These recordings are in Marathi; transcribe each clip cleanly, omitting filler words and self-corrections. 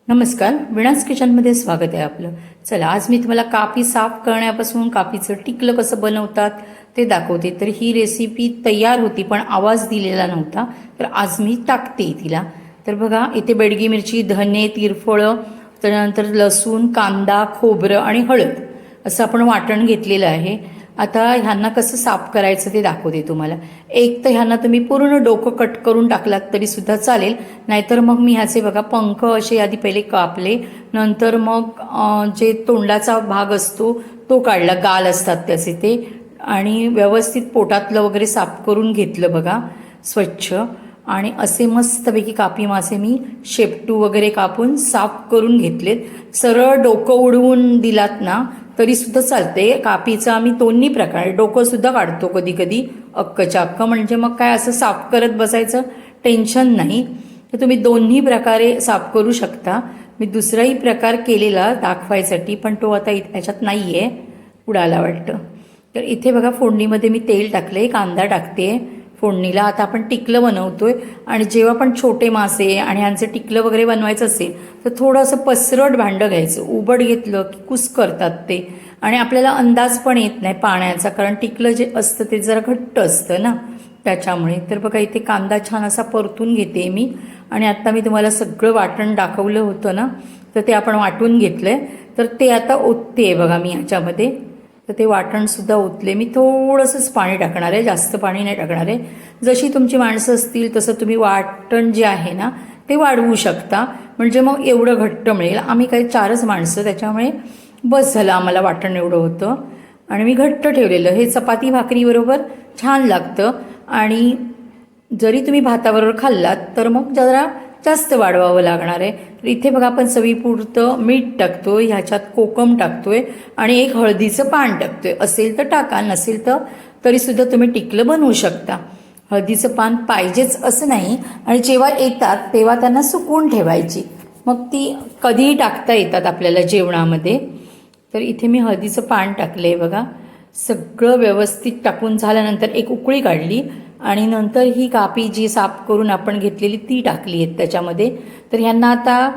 नमस्कार, विणास किचनमध्ये स्वागत आहे आपलं. चला, आज मी तुम्हाला कापी साफ करण्यापासून कापीचं टिकलं कसं बनवतात ते दाखवते. तर ही रेसिपी तयार होती पण आवाज दिलेला नव्हता, तर आज मी टाकते तिला. तर बघा, इथे बेडगी मिरची, धने, तिरफळं, त्यानंतर लसूण, कांदा, खोबरं आणि हळद असं आपण वाटण घेतलेलं आहे. आता ह्यांना कसं साफ करायचं ते दाखवते तुम्हाला. एक तर ह्यांना तुम्ही पूर्ण डोकं कट करून टाकलात तरी सुद्धा चालेल, नाहीतर मग मी ह्याचे बघा पंख असे आधी पहिले कापले, नंतर मग जे तोंडाचा भाग असतो तो काढला, गाल असतात त्याचे ते, आणि व्यवस्थित पोटातलं वगैरे साफ करून घेतलं बघा स्वच्छ. आणि असे मस्तपैकी कापी मासे मी शेपटू वगैरे कापून साफ करून घेतलेत. सरळ डोकं उडवून दिलात ना तरी सुद्धा चालते. कापीचा आम्ही दोन्ही प्रकारे डोकं सुद्धा काढतो कधी कधी अक्कच्या अक्क, म्हणजे मग काय असं साफ करत बसायचं टेन्शन नाही. तर तुम्ही दोन्ही प्रकारे साफ करू शकता. मी दुसराही प्रकार केलेला दाखवायसाठी, पण तो आता ह्याच्यात नाही आहे, उडाला वाटतं. तर इथे बघा फोडणीमध्ये मी तेल टाकले, कांदा टाकते फोडणीला. आता आपण टिकलं बनवतोय आणि जेव्हा पण छोटे मासे आणि ह्यांचं टिकलं वगैरे बनवायचं असेल तर थोडंसं पसरट भांडं घ्यायचं. उबड घेतलं की कुस करतात ते, आणि आपल्याला अंदाज पण येत नाही पाण्याचा, कारण टिकलं जे असतं ते जरा घट्ट असतं ना त्याच्यामुळे. तर बघा, इथे कांदा छान असा परतून घेते मी. आणि आता मी तुम्हाला सगळं वाटण दाखवलं होतं ना, तर ते आपण वाटून घेतलंय. तर ते आता ओतते बघा मी ह्याच्यामध्ये. तर ते वाटणसुद्धा ओतले मी. थोडंसंच पाणी टाकणार आहे, जास्त पाणी नाही टाकणार आहे. जशी तुमची माणसं असतील तसं तुम्ही वाटण जे आहे ना ते वाढवू शकता, म्हणजे मग एवढं घट्ट मिळेल. आम्ही काही 4च माणसं, त्याच्यामुळे बस झालं आम्हाला वाटण एवढं होतं. आणि मी घट्ट ठेवलेलं. हे चपाती भाकरीबरोबर छान लागतं, आणि जरी तुम्ही भाताबरोबर खाल्लात तर मग जरा जास्त वाढवावं लागणार आहे. तर इथे बघा, आपण चवीपुरतं मीठ टाकतोय, ह्याच्यात कोकम टाकतोय आणि एक हळदीचं पान टाकतोय. असेल तर टाका, नसेल तर तरीसुद्धा तुम्ही टिकलं बनवू शकता. हळदीचं पान पाहिजेच असं नाही, आणि जेव्हा येतात तेव्हा त्यांना सुकवून ठेवायची, मग ती कधीही टाकता येतात आपल्याला जेवणामध्ये. तर इथे मी हळदीचं पान टाकले बघा. सगळं व्यवस्थित टाकून झाल्यानंतर एक उकळी काढली, आणि नंतर ही कापी जी साफ करून आपण घेतलेली ती टाकली आहेत त्याच्यामध्ये. तर ह्यांना आता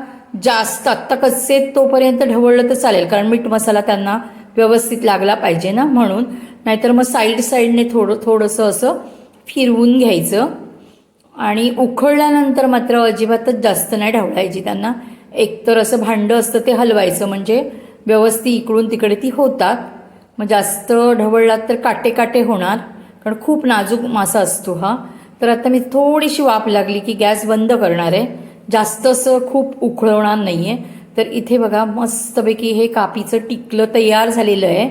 जास्त आत्ता कच्चे तोपर्यंत ढवळलं तर चालेल, कारण मीठ मसाला त्यांना व्यवस्थित लागला पाहिजे ना म्हणून. नाहीतर मग साईडने थोडंसं असं फिरवून घ्यायचं. आणि उकळल्यानंतर मात्र अजिबातच जास्त नाही ढवळायची त्यांना. एकतर असं भांडं असतं ते हलवायचं, म्हणजे व्यवस्थित इकडून तिकडे ती होतात. मग जास्त ढवळलात तर काटे काटे होणार, कारण खूप नाजूक मासा असतो हा. तर आता मी थोडीशी वाफ लागली की गॅस बंद करणार आहे, जास्त असं खूप उकळवणार नाही आहे. तर इथे बघा, मस्तपैकी हे कापीचं टिकलं तयार झालेलं आहे.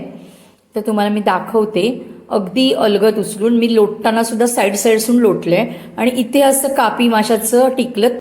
तर तुम्हाला मी दाखवते. अगदी अलगद उचलून मी लोटताना सुद्धा साईडसून लोटलं आहे, आणि इथे असं कापी माशाचं टिकलं